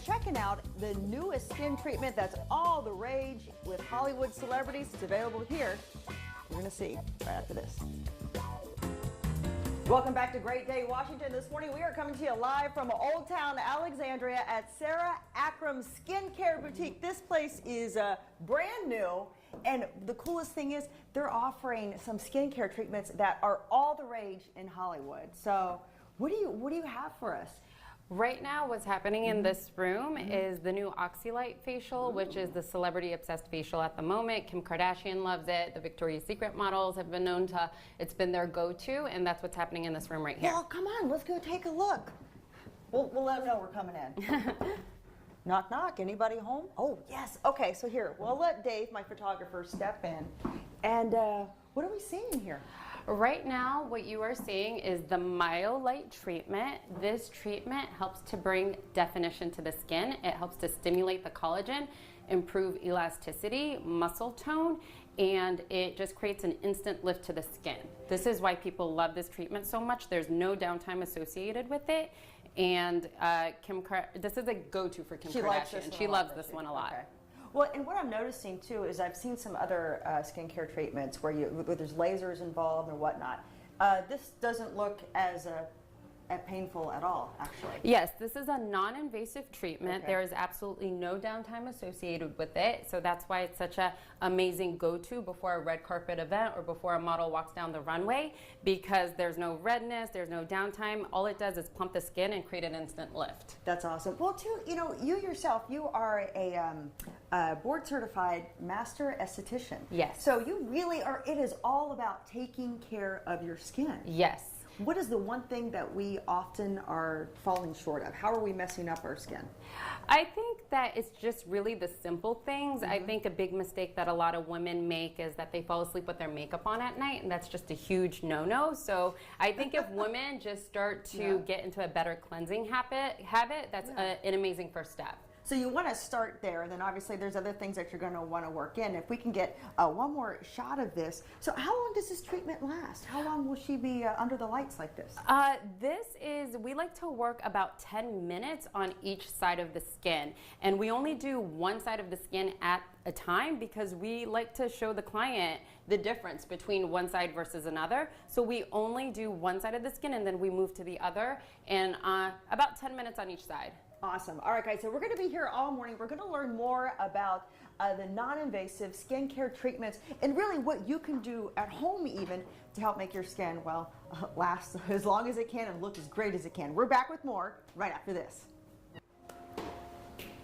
checking out the newest skin treatment that's all the rage with Hollywood celebrities. It's available here. We're going to see right after this. Welcome back to Great Day, Washington. This morning we are coming to you live from Old Town Alexandria at Sarah Akram Skincare Boutique. This place is brand new, and the coolest thing is they're offering some skincare treatments that are all the rage in Hollywood. So what do you have for us? Right now, what's happening in this room is the new Oxylite facial, which is the celebrity-obsessed facial at the moment. Kim Kardashian loves it. The Victoria's Secret models have been known to, it's been their go-to, and that's what's happening in this room right here. Well, come on, let's go take a look. We'll let them know we're coming in. Knock, knock. Anybody home? Oh, yes. Okay, so here, we'll let Dave, my photographer, step in. And what are we seeing here? Right now, what you are seeing is the Myolight treatment. This treatment helps to bring definition to the skin. It helps to stimulate the collagen, improve elasticity, muscle tone, and it just creates an instant lift to the skin. This is why people love this treatment so much. There's no downtime associated with it. And this is a go-to for Kim Kardashian. She loves this one a lot. Okay. Well, and what I'm noticing too is I've seen some other skincare treatments where there's lasers involved or whatnot. This doesn't look as painful at all, actually. Yes, this is a non-invasive treatment. Okay. There is absolutely no downtime associated with it, so that's why it's such an amazing go-to before a red carpet event or before a model walks down the runway, because there's no redness, there's no downtime. All it does is plump the skin and create an instant lift. That's awesome. Well, too, you yourself, you are a board-certified master esthetician. Yes. So you really are. It is all about taking care of your skin. Yes. What is the one thing that we often are falling short of? How are we messing up our skin? I think that it's just really the simple things. I think a big mistake that a lot of women make is that they fall asleep with their makeup on at night, and that's just a huge no-no. So I think if women just start to get into a better cleansing habit, that's an amazing first step. So you want to start there, and then obviously there's other things that you're going to want to work in. If we can get one more shot of this. So how long does this treatment last? How long will she be under the lights like this? We like to work about 10 minutes on each side of the skin. And we only do one side of the skin at a time because we like to show the client the difference between one side versus another. So we only do one side of the skin and then we move to the other, and about 10 minutes on each side. Awesome. All right, guys, so we're going to be here all morning. We're going to learn more about the non-invasive skincare treatments and really what you can do at home even to help make your skin, well, last as long as it can and look as great as it can. We're back with more right after this.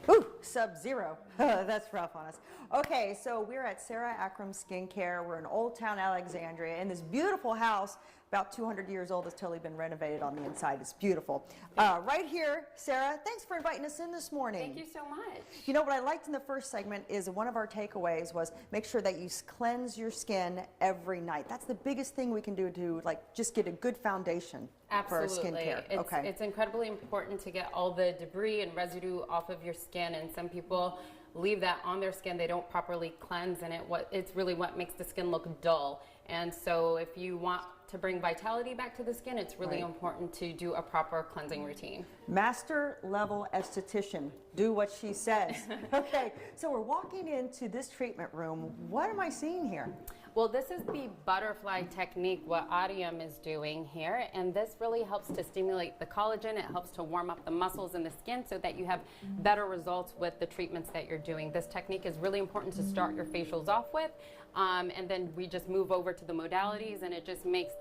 Ooh, sub-zero. That's rough on us. Okay, so we're at Sarah Akram Skincare. We're in Old Town Alexandria in this beautiful house, about 200 years old. It's totally been renovated on the inside. It's beautiful. Right here, Sarah, thanks for inviting us in this morning. Thank you so much. You know, what I liked in the first segment is one of our takeaways was make sure that you cleanse your skin every night. That's the biggest thing we can do to just get a good foundation for our skincare. It's incredibly important to get all the debris and residue off of your skin, and some people leave that on their skin. They don't properly cleanse, and it's really what makes the skin look dull. And so if you want to bring vitality back to the skin, it's really important to do a proper cleansing routine. Master level esthetician, do what she says. Okay, so we're walking into this treatment room. What am I seeing here? Well, this is the butterfly technique, what Adium is doing here, and this really helps to stimulate the collagen. It helps to warm up the muscles in the skin so that you have better results with the treatments that you're doing. This technique is really important to start your facials off with, and then we just move over to the modalities, and it just makes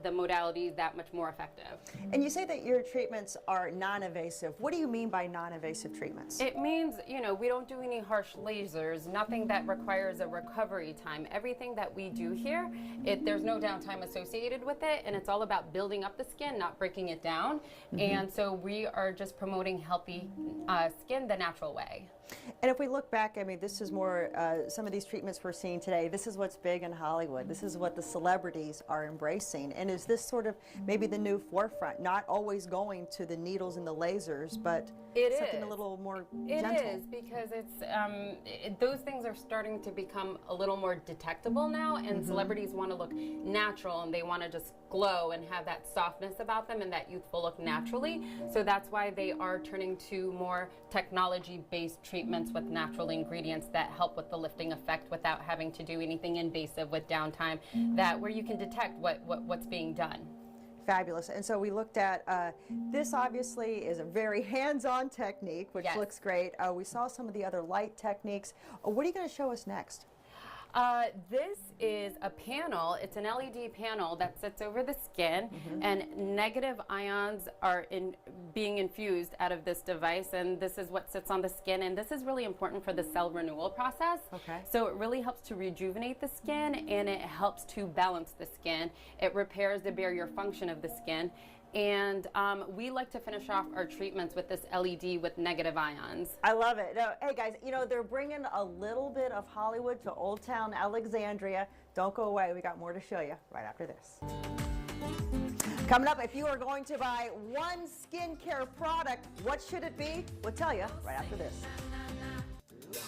the modalities that much more effective. And you say that your treatments are non-invasive. What do you mean by non-invasive treatments? It means, we don't do any harsh lasers, nothing that requires a recovery time. Everything that we do here, there's no downtime associated with it, and it's all about building up the skin, not breaking it down. And so we are just promoting healthy skin the natural way. And if we look back, I mean, this is more, some of these treatments we're seeing today, this is what's big in Hollywood. This is what the celebrities are embracing. And is this sort of maybe the new forefront, not always going to the needles and the lasers, but something a little more gentle? It is, because those things are starting to become a little more detectable now, and celebrities want to look natural, and they want to just glow and have that softness about them and that youthful look naturally. So that's why they are turning to more technology-based treatments with natural ingredients that help with the lifting effect without having to do anything invasive with downtime, that where you can detect what's being done. Fabulous. And so we looked at, this obviously is a very hands-on technique, which looks great. We saw some of the other light techniques. What are you going to show us next? This is a panel. It's an LED panel that sits over the skin, and negative ions are being infused out of this device, and this is what sits on the skin, and this is really important for the cell renewal process. Okay. So it really helps to rejuvenate the skin, and it helps to balance the skin. It repairs the barrier function of the skin. And we like to finish off our treatments with this LED with negative ions. I love it. No, hey guys, you know, they're bringing a little bit of Hollywood to Old Town Alexandria. Don't go away. We got more to show you right after this. Coming up, if you are going to buy one skincare product, what should it be? We'll tell you right after this.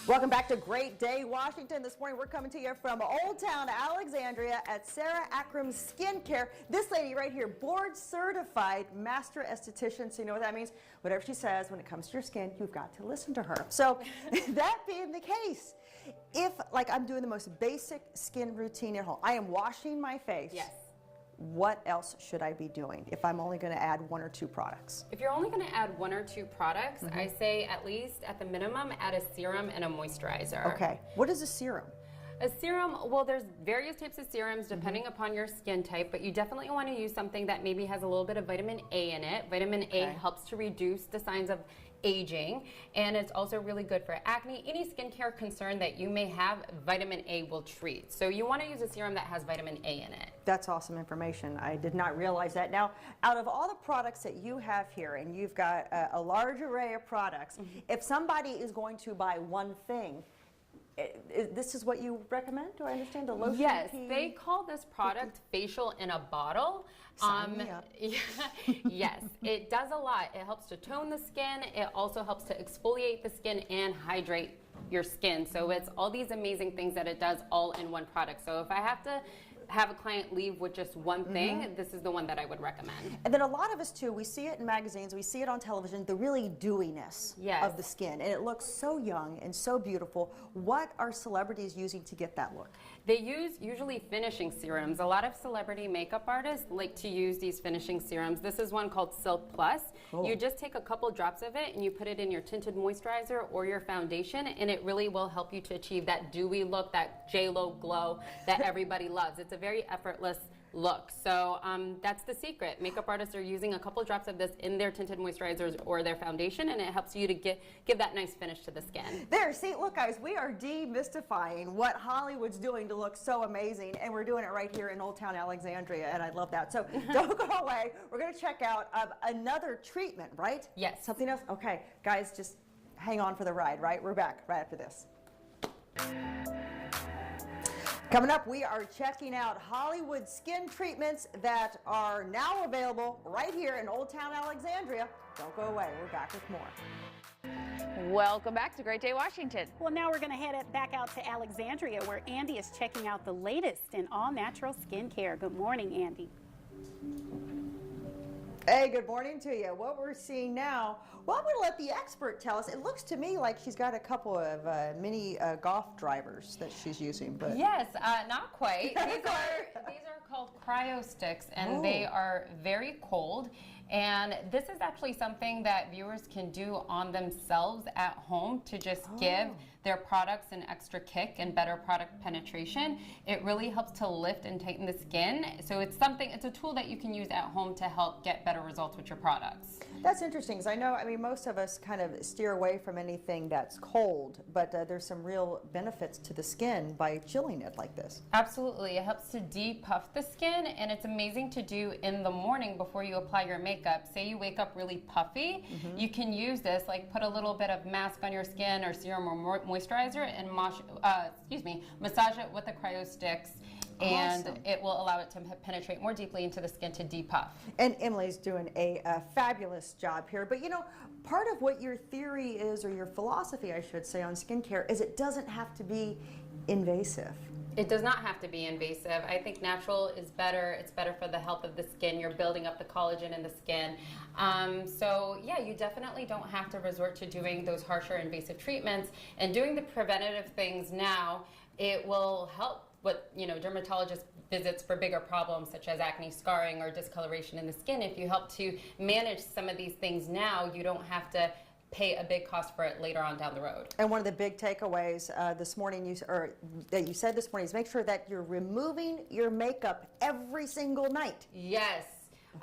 Welcome back to Great Day Washington. This morning we're coming to you from Old Town Alexandria at Sarah Akram Skincare. This lady right here, board certified master esthetician. So you know what that means? Whatever she says when it comes to your skin, you've got to listen to her. So that being the case, if like I'm doing the most basic skin routine at home, I am washing my face. Yes. What else should I be doing if I'm only going to add one or two products? If you're only going to add one or two products, I say at least at the minimum add a serum and a moisturizer. Okay. What is a serum? A serum, well, there's various types of serums depending upon your skin type, but you definitely want to use something that maybe has a little bit of vitamin A in it. Vitamin A helps to reduce the signs of aging, and it's also really good for acne. Any skincare concern that you may have, vitamin A will treat. So you want to use a serum that has vitamin A in it. That's awesome information. I did not realize that. Now, out of all the products that you have here, and you've got a large array of products, if somebody is going to buy one thing, this is what you recommend? Do I understand the lotion? Yes, they call this product facial in a bottle. Sign me up. Yes, it does a lot. It helps to tone the skin. It also helps to exfoliate the skin and hydrate your skin. So it's all these amazing things that it does all in one product. So if I have to have a client leave with just one thing, this is the one that I would recommend. And then a lot of us too, we see it in magazines, we see it on television, the really dewiness of the skin, and it looks so young and so beautiful. What are celebrities using to get that look? They use usually finishing serums. A lot of celebrity makeup artists like to use these finishing serums. This is one called Silk Plus. Cool. You just take a couple drops of it and you put it in your tinted moisturizer or your foundation, and it really will help you to achieve that dewy look, that J-Lo glow that everybody loves. It's a very effortless look. So that's the secret. Makeup artists are using a couple drops of this in their tinted moisturizers or their foundation, and it helps you to give that nice finish to the skin. There, see, look guys, we are demystifying what Hollywood's doing to look so amazing, and we're doing it right here in Old Town Alexandria, and I love that. So don't go away. We're going to check out another treatment, right? Yes. Something else? Okay, guys, just hang on for the ride, right? We're back right after this. Coming up, we are checking out Hollywood skin treatments that are now available right here in Old Town Alexandria. Don't go away. We're back with more. Welcome back to Great Day Washington. Well, now we're going to head back out to Alexandria, where Andy is checking out the latest in all-natural skincare. Good morning, Andy. Hey, good morning to you. What we're seeing now, well, I'm going to let the expert tell us. It looks to me like she's got a couple of mini golf drivers that she's using. But yes, not quite. These are called cryo sticks, and they are very cold. And this is actually something that viewers can do on themselves at home to just give their products an extra kick and better product penetration. It really helps to lift and tighten the skin. So it's a tool that you can use at home to help get better results with your products. That's interesting, because I mean, most of us kind of steer away from anything that's cold, but there's some real benefits to the skin by chilling it like this. Absolutely. It helps to depuff the skin, and it's amazing to do in the morning before you apply your makeup. makeup, say you wake up really puffy, you can use this, like put a little bit of mask on your skin or serum or moisturizer and massage it with the cryo sticks. And Awesome. it will allow it to penetrate more deeply into the skin to depuff. And Emily's doing a fabulous job here. But you know, part of what your theory is, or your philosophy, I should say, on skincare is it doesn't have to be invasive. It does not have to be invasive. I think natural is better. It's better for the health of the skin. You're building up the collagen in the skin. So yeah, you definitely don't have to resort to doing those harsher invasive treatments. And doing the preventative things now, it will help with, you know, dermatologist visits for bigger problems such as acne, scarring, or discoloration in the skin. If you help to manage some of these things now, you don't have to pay a big cost for it later on down the road. And one of the big takeaways this morning, that you said this morning, is make sure that you're removing your makeup every single night. Yes.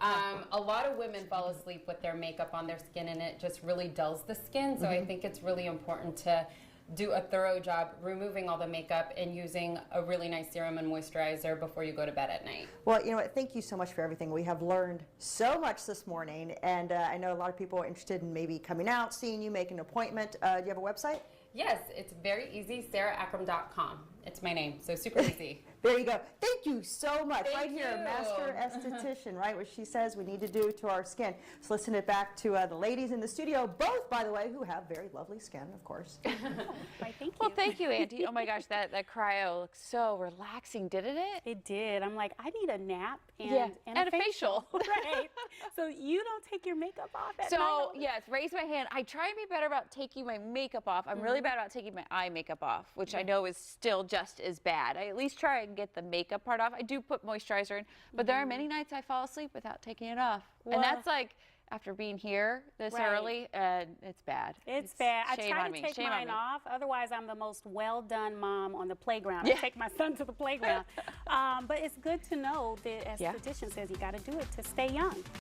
A lot of women fall asleep with their makeup on their skin, and it just really dulls the skin. So I think it's really important to do a thorough job removing all the makeup and using a really nice serum and moisturizer before you go to bed at night. Well, you know what, thank you so much for everything. We have learned so much this morning, and I know a lot of people are interested in maybe coming out, seeing you, making an appointment. Do you have a website? Yes, it's very easy, sarahackram.com. It's my name, so super easy. There you go. Thank you so much. Thank right here, you. master esthetician, right? What she says we need to do to our skin. So listen it back to the ladies in the studio, both, by the way, who have very lovely skin, of course. Why, thank you. Well, thank you, Auntie. Oh my gosh, that cryo looks so relaxing, didn't it? It did. I'm like, I need a nap and, Yeah, and and a facial. Right. So you don't take your makeup off at So night? yes, raise my hand. I try and be better about taking my makeup off. I'm really bad about taking my eye makeup off, which I know is still just as bad. I at least try and get the makeup part off. I do put moisturizer in, but there are many nights I fall asleep without taking it off. Well, and that's like after being here this Right. early, it's bad. It's bad. I Shame try on to me. take Shame on mine me. off. Otherwise, I'm the most well-done mom on the playground. Yeah. I take my son to the playground. But it's good to know the Yeah. esthetician says you got to do it to stay young.